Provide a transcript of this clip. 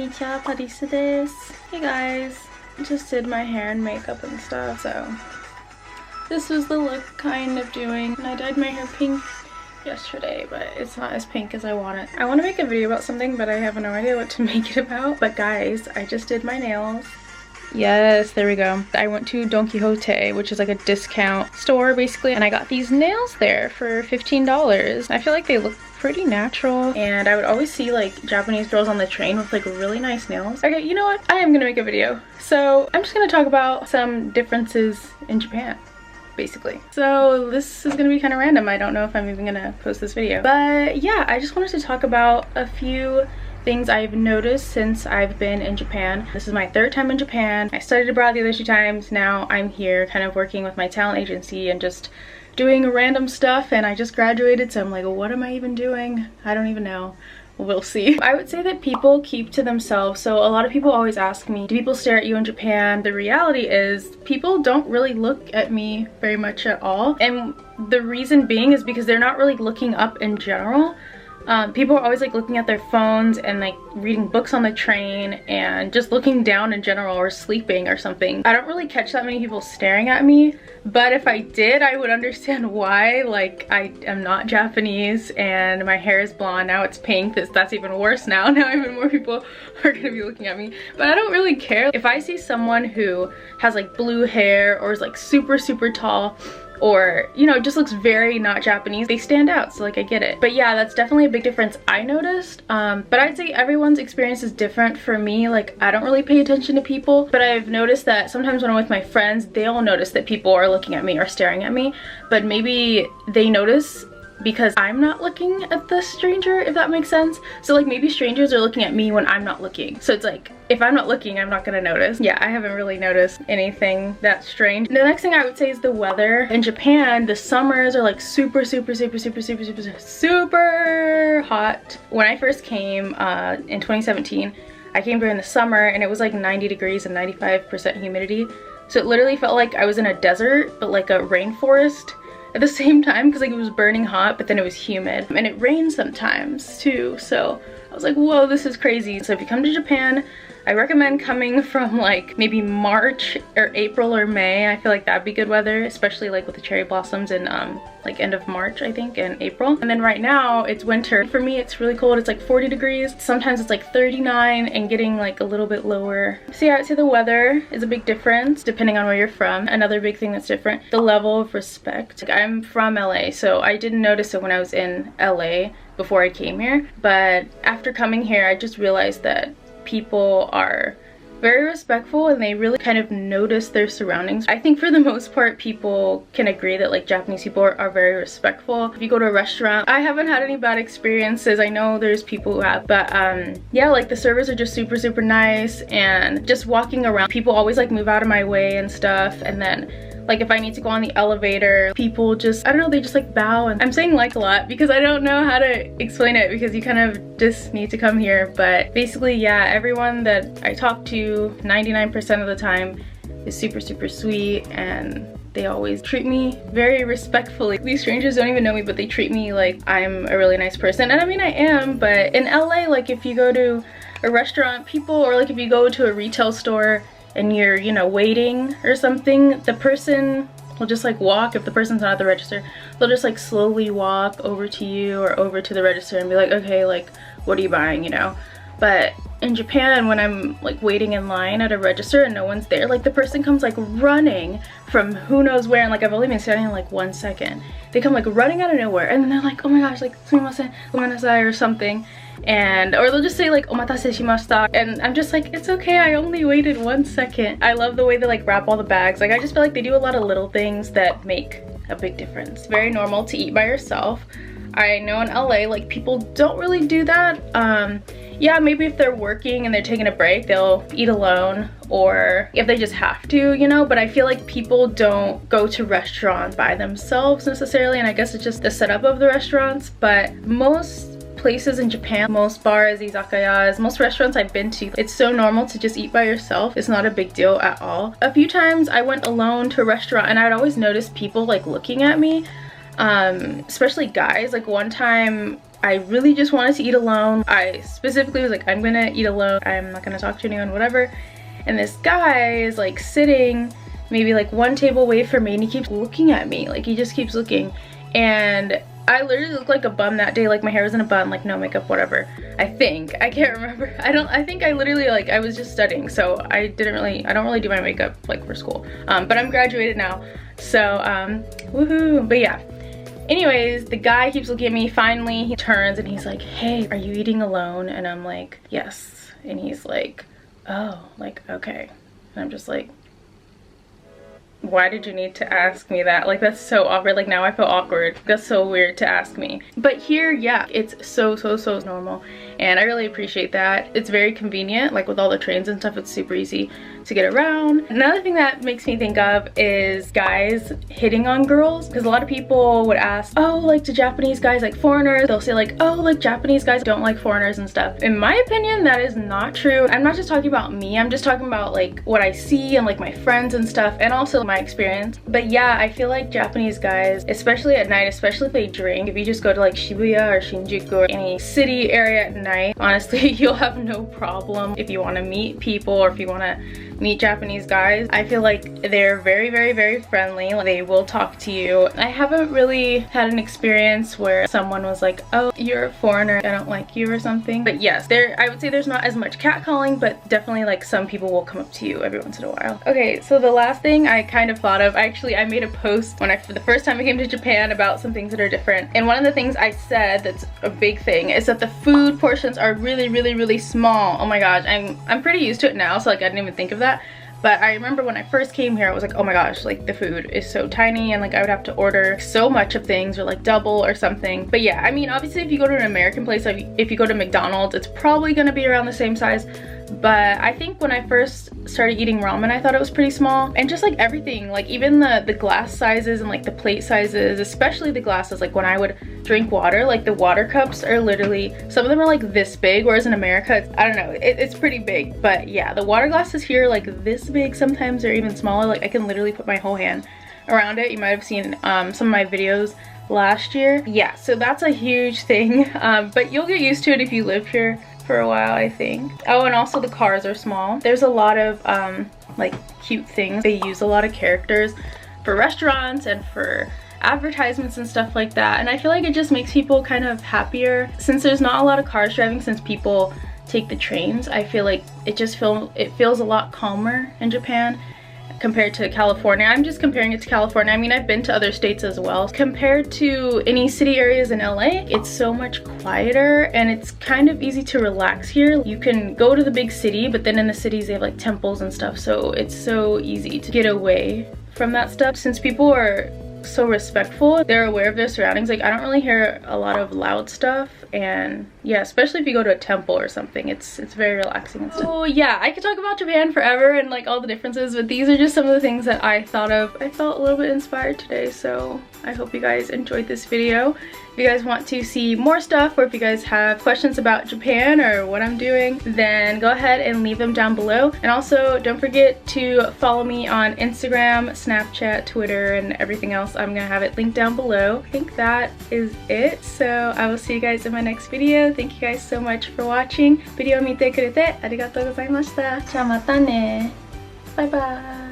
Konnichiwa, Parisa desu. Hey guys, just did my hair and makeup and stuff, so this was the look kind of doing. I dyed my hair pink yesterday, but it's not as pink as I want it. I want to make a video about something, but I have no idea what to make it about. But guys, I just did my nails. Yes, there we go. I went to Don Quijote, which is like a discount store basically, and I got these nails there for $15. I feel like they look pretty natural, and I would always see like Japanese girls on the train with like really nice nails. Okay, you know what? I am gonna make a video. So I'm just gonna talk about some differences in Japan, basically. So this is gonna be kind of random. I don't know if I'm even gonna post this video, but yeah, I just wanted to talk about a few things I've noticed since I've been in Japan. This is my third time in Japan. I studied abroad the other 2 times. Now I'm here kind of working with my talent agency and just doing random stuff, and I just graduated, so I'm like, what am I even doing? I don't even know. We'll see. I would say that people keep to themselves. So a lot of people always ask me, do people stare at you in Japan? The reality is people don't really look at me very much at all, and the reason being is because they're not really looking up in general. People are always like looking at their phones and like reading books on the train and just looking down in general, or sleeping or something. I don't really catch that many people staring at me, but if I did, I would understand why. Like, I am not Japanese and my hair is blonde. Now it's pink. That's even worse now. Now even more people are gonna be looking at me, but I don't really care. If I see someone who has like blue hair or is like super tall, or you know, just looks very not Japanese, they stand out. So like, I get it. But yeah, that's definitely a big difference I noticed. But I'd say everyone's experience is different. For me, like, I don't really pay attention to people, but I've noticed that sometimes when I'm with my friends, they'll notice that people are looking at me or staring at me, but maybe they notice because I'm not looking at the stranger, if that makes sense. So like, maybe strangers are looking at me when I'm not looking. So it's like, if I'm not looking, I'm not gonna notice. Yeah, I haven't really noticed anything that strange. The next thing I would say is the weather. In Japan, the summers are like super hot. When I first came in 2017, I came during the summer and it was like 90 degrees and 95% humidity. So it literally felt like I was in a desert, but like a rainforest at the same time, because like it was burning hot, but then it was humid, and it rained sometimes too. So I was like, whoa, this is crazy. So if you come to Japan, I recommend coming from like maybe March or April or May. I feel like that'd be good weather, especially like with the cherry blossoms in like end of March, I think, and April. And then right now it's winter. For me, it's really cold. It's like 40 degrees. Sometimes it's like 39 and getting like a little bit lower. So yeah, I'd say the weather is a big difference depending on where you're from. Another big thing that's different, the level of respect. Like, I'm from LA, so I didn't notice it when I was in LA before I came here. But after coming here, I just realized that people are very respectful and they really kind of notice their surroundings. I think for the most part, people can agree that like Japanese people are very respectful. If you go to a restaurant, I haven't had any bad experiences. I know there's people who have, but yeah, like the servers are just super nice, and just walking around, people always like move out of my way and stuff. And then like if I need to go on the elevator, people just, I don't know, they just like bow. And I'm saying like a lot because I don't know how to explain it, because you kind of just need to come here. But basically, yeah, everyone that I talk to 99% of the time is super sweet, and they always treat me very respectfully. These strangers don't even know me, but they treat me like I'm a really nice person. And I mean, I am, but in LA, like if you go to a restaurant, people, or like if you go to a retail store and you're, you know, waiting or something, the person will just like walk. If the person's not at the register, they'll just like slowly walk over to you or over to the register and be like, okay, like, what are you buying, you know? But in Japan, when I'm like waiting in line at a register and no one's there, like the person comes like running from who knows where, and like I've only been standing like 1 second. They come like running out of nowhere, and then they're like, oh my gosh, like sumimasen, gomenasai, or something. And or they'll just say like omatase shimashita, and I'm just like, it's okay, I only waited 1 second. I love the way they like wrap all the bags. Like, I just feel like they do a lot of little things that make a big difference. Very normal to eat by yourself. I know in LA, like, people don't really do that. Yeah, maybe if they're working and they're taking a break, they'll eat alone, or if they just have to, you know. But I feel like people don't go to restaurants by themselves necessarily, and I guess it's just the setup of the restaurants. But most places in Japan, most bars, izakayas, most restaurants I've been to, it's so normal to just eat by yourself. It's not a big deal at all. A few times I went alone to a restaurant and I would always notice people like looking at me, especially guys. Like one time I really just wanted to eat alone. I specifically was like, I'm gonna eat alone. I'm not gonna talk to anyone, whatever. And this guy is like sitting maybe like one table away from me, and he keeps looking at me. Like, he just keeps looking. And I literally looked like a bum that day. Like, my hair was in a bun, like no makeup, whatever. I think. I can't remember. I think I literally, like, I was just studying, so I don't really do my makeup like for school. But I'm graduated now. So, woohoo. But yeah. Anyways, the guy keeps looking at me. Finally, he turns and he's like, hey, are you eating alone? And I'm like, yes. And he's like, oh, like, okay. And I'm just like, why did you need to ask me that? Like, that's so awkward. Like, now I feel awkward. That's so weird to ask me. But here, yeah, it's so normal, and I really appreciate that. It's very convenient. Like, with all the trains and stuff, it's super easy to get around. Another thing that makes me think of is guys hitting on girls, because a lot of people would ask, oh, like, do Japanese guys like foreigners? They'll say like, oh, like, Japanese guys don't like foreigners and stuff. In my opinion, that is not true. I'm not just talking about me. I'm just talking about like what I see and like my friends and stuff, and also my experience. But yeah, I feel like Japanese guys, especially at night, especially if they drink, if you just go to like Shibuya or Shinjuku or any city area at night, honestly, you'll have no problem if you want to meet people or if you want to meet Japanese guys. I feel like they're very friendly. Like, they will talk to you. I haven't really had an experience where someone was like, oh, you're a foreigner, I don't like you or something. But yes, I would say there's not as much catcalling, but definitely like some people will come up to you every once in a while. Okay, so the last thing I kind of thought of, I made a post for the first time I came to Japan about some things that are different. And one of the things I said that's a big thing is that the food portions are really small. Oh my gosh, I'm pretty used to it now, so like I didn't even think of that. But I remember when I first came here, I was like, oh my gosh, like the food is so tiny, and like I would have to order so much of things or like double or something. But yeah, I mean, obviously if you go to an American place, like if you go to McDonald's, it's probably gonna be around the same size. But I think when I first started eating ramen, I thought it was pretty small. And just like everything, like even the glass sizes and like the plate sizes, especially the glasses, like when I would drink water, like the water cups are literally, some of them are like this big, whereas in America, I don't know, it's pretty big. But yeah, the water glasses here are like this big, sometimes they're even smaller. Like I can literally put my whole hand around it. You might have seen some of my videos last year. Yeah, so that's a huge thing, but you'll get used to it if you live here for a while, I think. Oh, and also the cars are small. There's a lot of like cute things. They use a lot of characters for restaurants and for advertisements and stuff like that, and I feel like it just makes people kind of happier. Since there's not a lot of cars driving, since people take the trains, I feel like it feels a lot calmer in Japan compared to California. I'm just comparing it to California. I mean, I've been to other states as well. Compared to any city areas in LA, it's so much quieter, and it's kind of easy to relax here. You can go to the big city, but then in the cities they have like temples and stuff, so it's so easy to get away from that stuff. Since people are so respectful, they're aware of their surroundings. Like I don't really hear a lot of loud stuff, and yeah, especially if you go to a temple or something, it's very relaxing and stuff. Oh yeah, I could talk about Japan forever and like all the differences, but these are just some of the things that I thought of. I felt a little bit inspired today, so I hope you guys enjoyed this video. If you guys want to see more stuff, or if you guys have questions about Japan or what I'm doing, then go ahead and leave them down below. And also don't forget to follow me on Instagram, Snapchat, Twitter, and everything else. I'm gonna have it linked down below. I think that is it, so I will see you guys in my next video. Thank you guys so much for watching. ビデオ見てくれてありがとうございました。じゃあまたね。バイバイ。